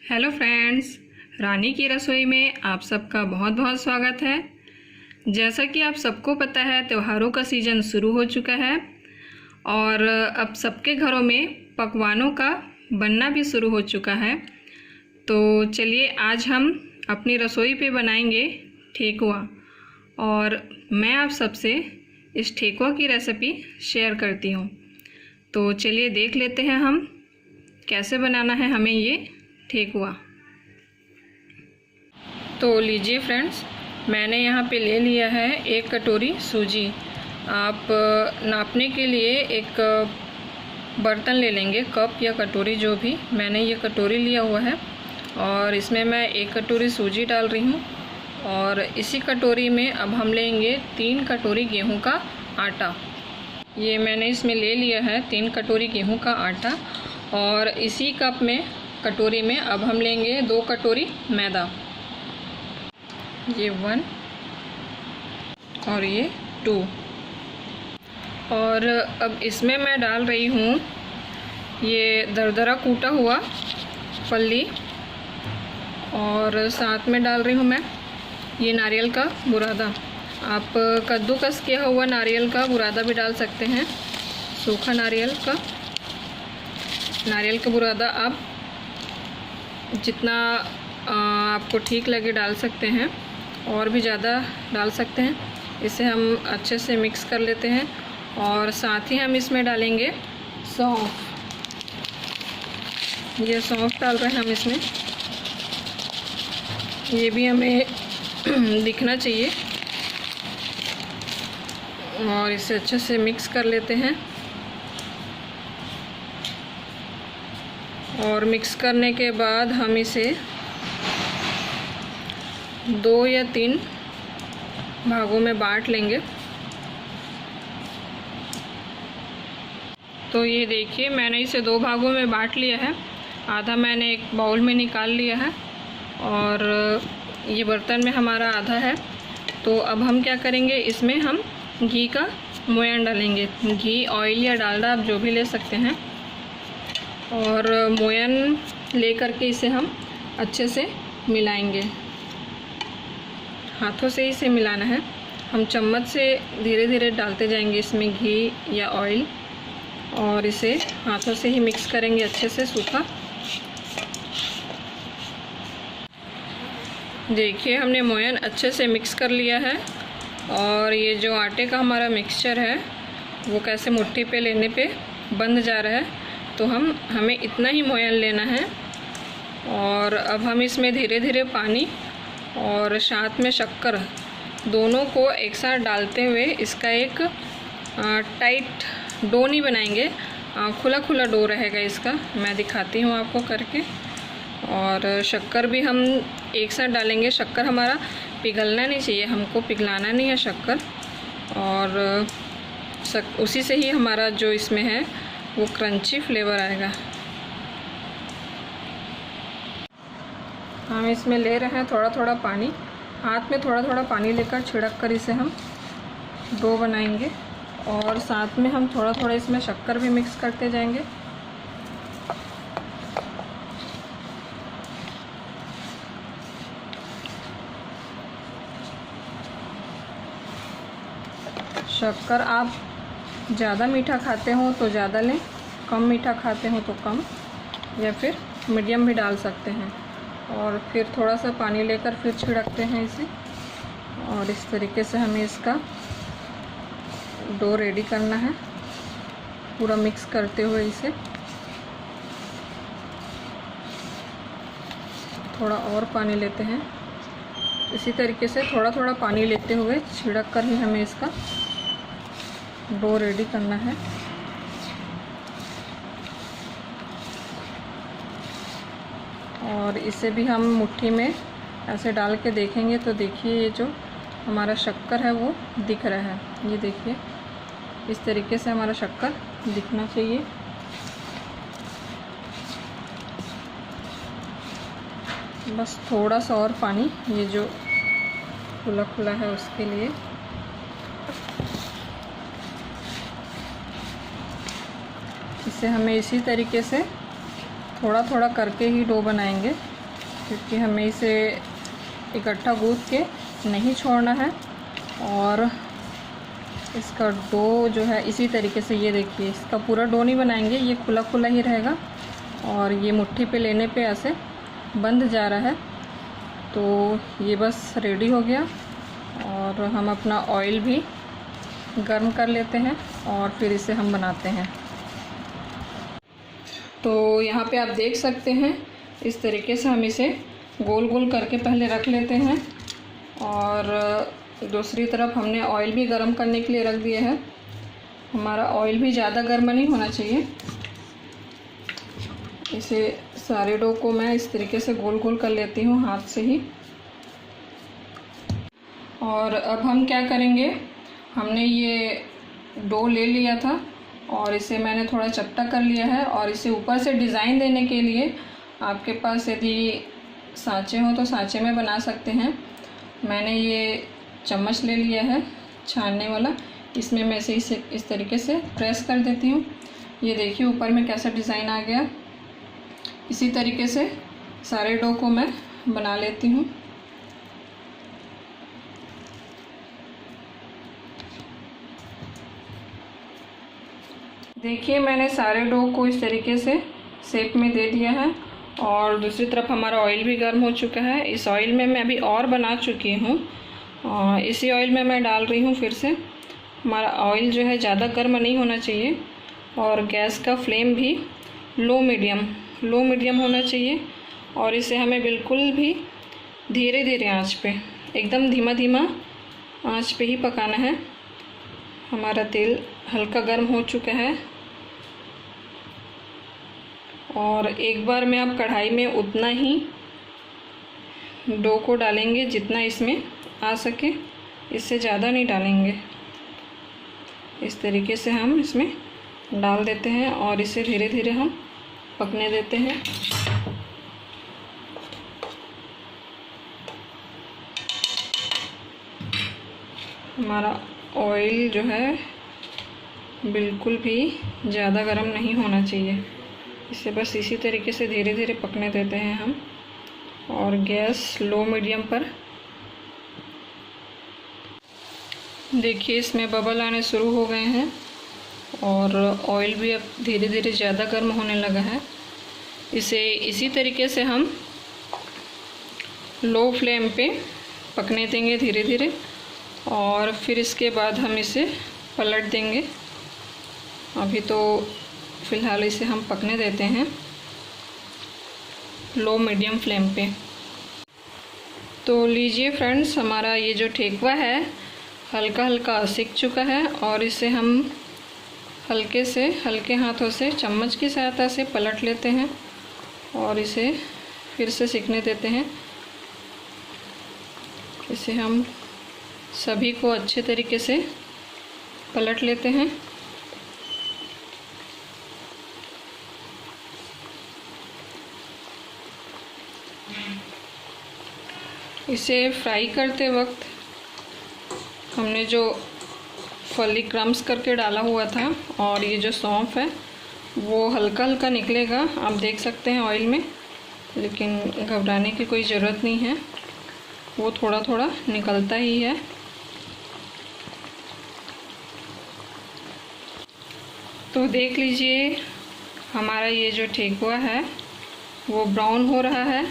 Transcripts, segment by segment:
Hello friends, रानी की रसोई में आप सबका बहुत बहुत स्वागत है। जैसा कि आप सबको पता है, त्योहारों का सीज़न शुरू हो चुका है और अब सबके घरों में पकवानों का बनना भी शुरू हो चुका है। तो चलिए आज हम अपनी रसोई पे बनाएंगे ठेकुआ और मैं आप सबसे इस ठेकुआ की रेसिपी शेयर करती हूँ। तो चलिए देख लेते हैं हम कैसे बनाना है हमें ये ठेकुआ। तो लीजिए फ्रेंड्स, मैंने यहाँ पे ले लिया है 1 कटोरी सूजी। आप नापने के लिए एक बर्तन ले लेंगे, कप या कटोरी जो भी। मैंने ये कटोरी लिया हुआ है और इसमें मैं 1 कटोरी सूजी डाल रही हूँ और इसी कटोरी में अब हम लेंगे 3 कटोरी गेहूं का आटा। ये मैंने इसमें ले लिया है 3 कटोरी गेहूं का आटा और इसी कप में कटोरी में अब हम लेंगे 2 कटोरी मैदा। ये 1 और ये 2। और अब इसमें मैं डाल रही हूँ ये दरदरा कूटा हुआ फल्ली और साथ में डाल रही हूँ मैं ये नारियल का बुरादा। आप कद्दूकस किया हुआ नारियल का बुरादा भी डाल सकते हैं, सूखा नारियल का बुरादा आप जितना आपको ठीक लगे डाल सकते हैं और भी ज़्यादा डाल सकते हैं। इसे हम अच्छे से मिक्स कर लेते हैं और साथ ही हम इसमें डालेंगे सौंफ। ये सौंफ डाल रहे हैं हम इसमें, ये भी हमें दिखना चाहिए और इसे अच्छे से मिक्स कर लेते हैं। और मिक्स करने के बाद हम इसे 2 या 3 भागों में बांट लेंगे। तो ये देखिए, मैंने इसे 2 भागों में बांट लिया है। आधा मैंने एक बाउल में निकाल लिया है और ये बर्तन में हमारा आधा है। तो अब हम क्या करेंगे, इसमें हम घी का मोयन डालेंगे। घी, ऑयल या डालडा आप जो भी ले सकते हैं। और मोयन ले करके इसे हम अच्छे से मिलाएंगे। हाथों से इसे मिलाना है, हम चम्मच से धीरे धीरे डालते जाएंगे इसमें घी या ऑयल और इसे हाथों से ही मिक्स करेंगे अच्छे से सूखा। देखिए, हमने मोयन अच्छे से मिक्स कर लिया है और ये जो आटे का हमारा मिक्सचर है वो कैसे मुट्ठी पे लेने पे बंध जा रहा है। तो हमें इतना ही मोयन लेना है और अब हम इसमें धीरे धीरे पानी और साथ में शक्कर दोनों को एक साथ डालते हुए इसका एक टाइट डो नहीं बनाएंगे, खुला खुला डो रहेगा इसका। मैं दिखाती हूँ आपको करके। और शक्कर भी हम एक साथ डालेंगे। शक्कर हमारा पिघलना नहीं चाहिए, हमको पिघलाना नहीं है शक्कर। और उसी से ही हमारा जो इसमें है वो क्रंची फ्लेवर आएगा। हम इसमें ले रहे हैं थोड़ा थोड़ा पानी, हाथ में थोड़ा थोड़ा पानी लेकर छिड़क कर इसे हम डो बनाएंगे और साथ में हम थोड़ा थोड़ा इसमें शक्कर भी मिक्स करते जाएंगे। शक्कर आप ज़्यादा मीठा खाते हो तो ज़्यादा लें, कम मीठा खाते हो तो कम, या फिर मीडियम भी डाल सकते हैं। और फिर थोड़ा सा पानी लेकर फिर छिड़कते हैं इसे और इस तरीके से हमें इसका डो रेडी करना है, पूरा मिक्स करते हुए इसे। थोड़ा और पानी लेते हैं, इसी तरीके से थोड़ा थोड़ा पानी लेते हुए छिड़क कर ही हमें इसका डो रेडी करना है। और इसे भी हम मुट्ठी में ऐसे डाल के देखेंगे तो देखिए ये जो हमारा शक्कर है वो दिख रहा है। ये देखिए, इस तरीके से हमारा शक्कर दिखना चाहिए। बस थोड़ा सा और पानी, ये जो खुला खुला है उसके लिए। इसे हमें इसी तरीके से थोड़ा थोड़ा करके ही डो बनाएंगे। क्योंकि हमें इसे इकट्ठा गूँथ के नहीं छोड़ना है। और इसका डो जो है इसी तरीके से, ये देखिए, इसका पूरा डो नहीं बनाएंगे, ये खुला खुला ही रहेगा। और ये मुट्ठी पे लेने पे ऐसे बंध जा रहा है। तो ये बस रेडी हो गया। और हम अपना ऑयल भी गर्म कर लेते हैं और फिर इसे हम बनाते हैं। तो यहाँ पे आप देख सकते हैं, इस तरीके से हम इसे गोल गोल करके पहले रख लेते हैं। और दूसरी तरफ हमने ऑयल भी गर्म करने के लिए रख दिया है। हमारा ऑयल भी ज़्यादा गर्म नहीं होना चाहिए। इसे सारे डो को मैं इस तरीके से गोल गोल कर लेती हूँ हाथ से ही। और अब हम क्या करेंगे, हमने ये डो ले लिया था और इसे मैंने थोड़ा चपटा कर लिया है। और इसे ऊपर से डिज़ाइन देने के लिए आपके पास यदि सांचे हो तो सांचे में बना सकते हैं। मैंने ये चम्मच ले लिया है छानने वाला, इसमें मैं इसे इस तरीके से प्रेस कर देती हूँ। ये देखिए ऊपर में कैसा डिज़ाइन आ गया। इसी तरीके से सारे डो को मैं बना लेती हूँ। देखिए मैंने सारे डो को इस तरीके से शेप में दे दिया है। और दूसरी तरफ हमारा ऑयल भी गर्म हो चुका है। इस ऑयल में मैं अभी और बना चुकी हूँ, इसी ऑयल में मैं डाल रही हूँ फिर से। हमारा ऑयल जो है ज़्यादा गर्म नहीं होना चाहिए। और गैस का फ्लेम भी लो मीडियम होना चाहिए। और इसे हमें बिल्कुल भी धीरे धीरे आंच पे, एकदम धीमा आंच पे ही पकाना है। हमारा तेल हल्का गर्म हो चुका है। और एक बार में आप कढ़ाई में उतना ही डो को डालेंगे जितना इसमें आ सके, इससे ज़्यादा नहीं डालेंगे। इस तरीके से हम इसमें डाल देते हैं और इसे धीरे धीरे हम पकने देते हैं। हमारा ऑयल जो है बिल्कुल भी ज़्यादा गर्म नहीं होना चाहिए। इसे बस इसी तरीके से धीरे धीरे पकने देते हैं हम। और गैस लो मीडियम पर। देखिए इसमें बबल आने शुरू हो गए हैं और ऑयल भी अब धीरे धीरे ज़्यादा गर्म होने लगा है। इसे इसी तरीके से हम लो फ्लेम पे पकने देंगे धीरे धीरे। और फिर इसके बाद हम इसे पलट देंगे। अभी तो फ़िलहाल इसे हम पकने देते हैं लो मीडियम फ्लेम पे। तो लीजिए फ्रेंड्स, हमारा ये जो ठेकुआ है हल्का हल्का सिक चुका है। और इसे हम हल्के हाथों से चम्मच की सहायता से पलट लेते हैं और इसे फिर से सिकने देते हैं। इसे हम सभी को अच्छे तरीके से पलट लेते हैं। इसे फ्राई करते वक्त हमने जो फली क्रम्स करके डाला हुआ था और ये जो सौंफ है वो हल्का हल्का निकलेगा, आप देख सकते हैं ऑयल में। लेकिन घबराने की कोई ज़रूरत नहीं है, वो थोड़ा थोड़ा निकलता ही है। तो देख लीजिए हमारा ये जो ठेकुआ है वो ब्राउन हो रहा है।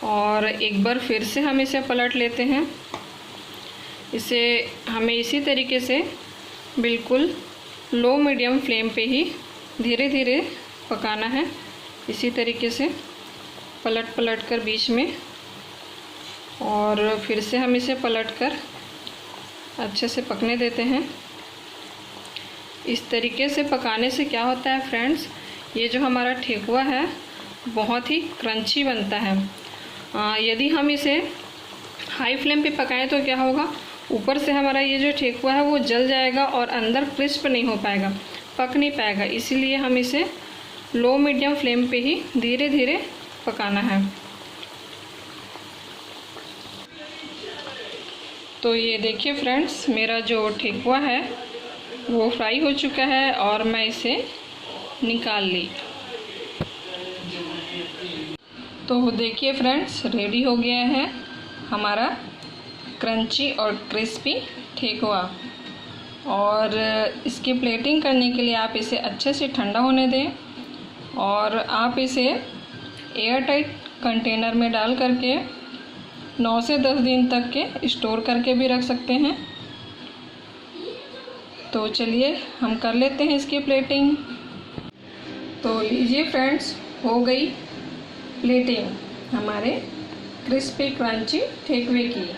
और एक बार फिर से हम इसे पलट लेते हैं। इसे हमें इसी तरीके से बिल्कुल लो मीडियम फ्लेम पे ही धीरे धीरे पकाना है। इसी तरीके से पलट कर बीच में, और फिर से हम इसे पलट कर अच्छे से पकने देते हैं। इस तरीके से पकाने से क्या होता है फ्रेंड्स, ये जो हमारा ठेकुआ है बहुत ही क्रंची बनता है। यदि हम इसे हाई फ्लेम पे पकाएं तो क्या होगा, ऊपर से हमारा ये जो ठेकुआ है वो जल जाएगा और अंदर क्रिस्प नहीं हो पाएगा, पक नहीं पाएगा। इसीलिए हम इसे लो मीडियम फ्लेम पे ही धीरे धीरे पकाना है। तो ये देखिए फ्रेंड्स, मेरा जो ठेकुआ है वो फ्राई हो चुका है और मैं इसे निकाल ली। तो देखिए फ्रेंड्स, रेडी हो गया है हमारा क्रंची और क्रिस्पी ठेकुआ। और इसकी प्लेटिंग करने के लिए आप इसे अच्छे से ठंडा होने दें और आप इसे एयर टाइट कंटेनर में डाल करके 9 से 10 दिन तक के स्टोर करके भी रख सकते हैं। तो चलिए हम कर लेते हैं इसकी प्लेटिंग। तो लीजिए फ्रेंड्स, हो गई प्लेटिंग हमारे क्रिस्पी क्रंची ठेकुए की।